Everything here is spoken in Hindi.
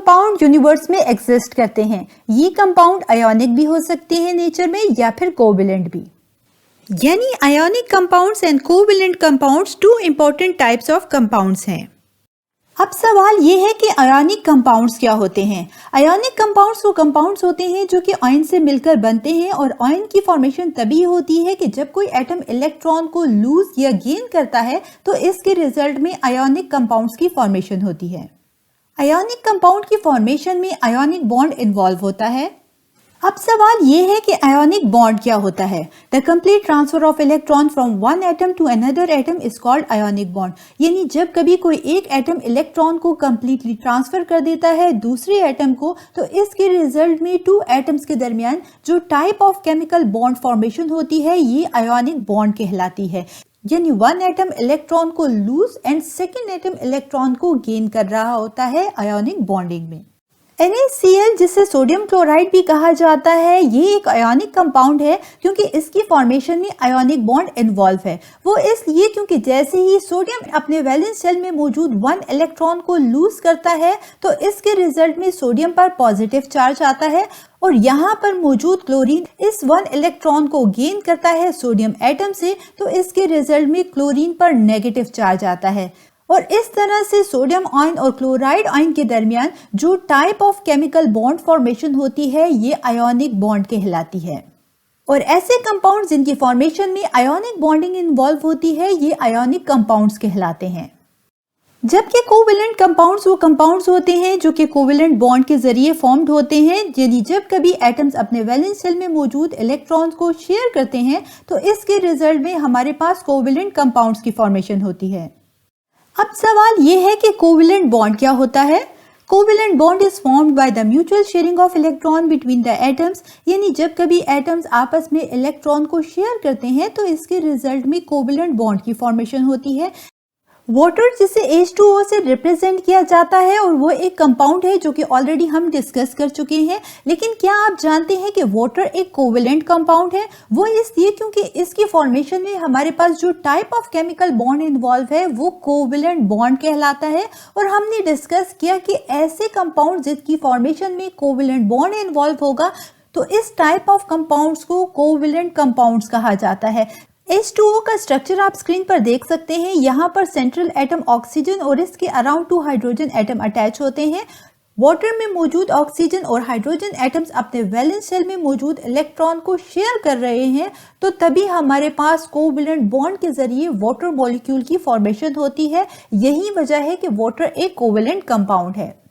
कंपाउंड यूनिवर्स में एग्जिस्ट करते हैं। ये कंपाउंड आयोनिक भी हो सकते हैं नेचर में या फिर कोवेलेंट भी। यानी ionic compounds and covalent compounds two important types of compounds हैं। अब सवाल ये है कि आयोनिक कंपाउंड्स क्या होते हैं। आयोनिक कंपाउंड्स वो कंपाउंड्स होते हैं जो कि आयन से मिलकर बनते हैं और आयन की फॉर्मेशन तभी होती है कि जब कोई एटम इलेक्ट्रॉन को लूज या गेन करता है तो इसके रिजल्ट में आयोनिक कंपाउंड्स की फॉर्मेशन होती है। आयोनिक कंपाउंड की फॉर्मेशन में आयोनिक बॉन्ड इन्वॉल्व होता है। अब सवाल ये है कि आयोनिक बॉन्ड क्या होता है। The complete transfer of electron from one atom to another atom is called ionic bond. यानी जब कभी कोई एक एटम इलेक्ट्रॉन को कंप्लीटली ट्रांसफर कर देता है दूसरे एटम को तो इसके रिजल्ट में टू एटम्स के दरमियान जो type of chemical bond formation होती है ये आयोनिक बॉन्ड कहलाती है। यानी वन एटम इलेक्ट्रॉन को loose and second atom electron को गेन कर रहा होता है आयोनिक बॉन्डिंग में। NaCl जिसे सोडियम क्लोराइड भी कहा जाता है ये एक आयोनिक कंपाउंड है क्योंकि इसकी फॉर्मेशन में आयोनिक बॉन्ड इन्वॉल्व है। वो इसलिए क्योंकि जैसे ही सोडियम अपने वैलेंस शेल में मौजूद वन इलेक्ट्रॉन को लूज करता है तो इसके रिजल्ट में सोडियम पर पॉजिटिव चार्ज आता है और यहाँ पर मौजूद क्लोरीन इस वन इलेक्ट्रॉन को गेन करता है सोडियम एटम से तो इसके रिजल्ट में क्लोरीन पर नेगेटिव चार्ज आता है और इस तरह से सोडियम आयन और क्लोराइड आयन के दरमियान जो type of chemical bond formation होती है ये आयोनिक बॉन्ड कहलाती है। और ऐसे कंपाउंड्स जिनकी फॉर्मेशन में आयोनिक बॉन्डिंग इन्वॉल्व होती है ये आयोनिक कंपाउंड्स कहलाते हैं। जबकि कोवेलेंट कंपाउंड्स वो कंपाउंड्स होते हैं जो कि कोवेलेंट बॉन्ड के जरिए फॉर्म्ड होते हैं। यदि जब कभी एटम्स अपने वैलेंस शेल में मौजूद इलेक्ट्रॉन्स को शेयर करते हैं तो इसके रिजल्ट में हमारे पास कोवेलेंट कंपाउंड्स की फॉर्मेशन होती है। अब सवाल ये है कि कोवेलेंट बॉन्ड क्या होता है। Covalent bond is formed by the mutual sharing of electron between the atoms. यानी जब कभी एटम्स आपस में इलेक्ट्रॉन को शेयर करते हैं तो इसके रिजल्ट में कोवेलेंट बॉन्ड की फॉर्मेशन होती है। वाटर जिसे H2O से रिप्रेजेंट किया जाता है और वो एक कंपाउंड है जो कि ऑलरेडी हम डिस्कस कर चुके हैं। लेकिन क्या आप जानते हैं कि वाटर एक कोवेलेंट कंपाउंड है। वो इसलिए क्योंकि इसकी फॉर्मेशन में हमारे पास जो type of chemical bond involve है वो कोवेलेंट बॉन्ड कहलाता है। और हमने डिस्कस किया कि ऐसे कंपाउंड जिनकी फॉर्मेशन में कोवेलेंट बॉन्ड इन्वॉल्व होगा तो इस टाइप ऑफ कंपाउंड्स को कोवेलेंट कंपाउंड्स कहा जाता है। H2O का स्ट्रक्चर आप स्क्रीन पर देख सकते हैं। यहाँ पर सेंट्रल एटम ऑक्सीजन और इसके अराउंड 2 हाइड्रोजन एटम अटैच होते हैं। वाटर में मौजूद ऑक्सीजन और हाइड्रोजन एटम्स अपने वैलेंस शेल में मौजूद इलेक्ट्रॉन को शेयर कर रहे हैं तो तभी हमारे पास कोवेलेंट बॉन्ड के जरिए वाटर मॉलिक्यूल की फॉर्मेशन होती है। यही वजह है कि वाटर एक कोवेलेंट कंपाउंड है।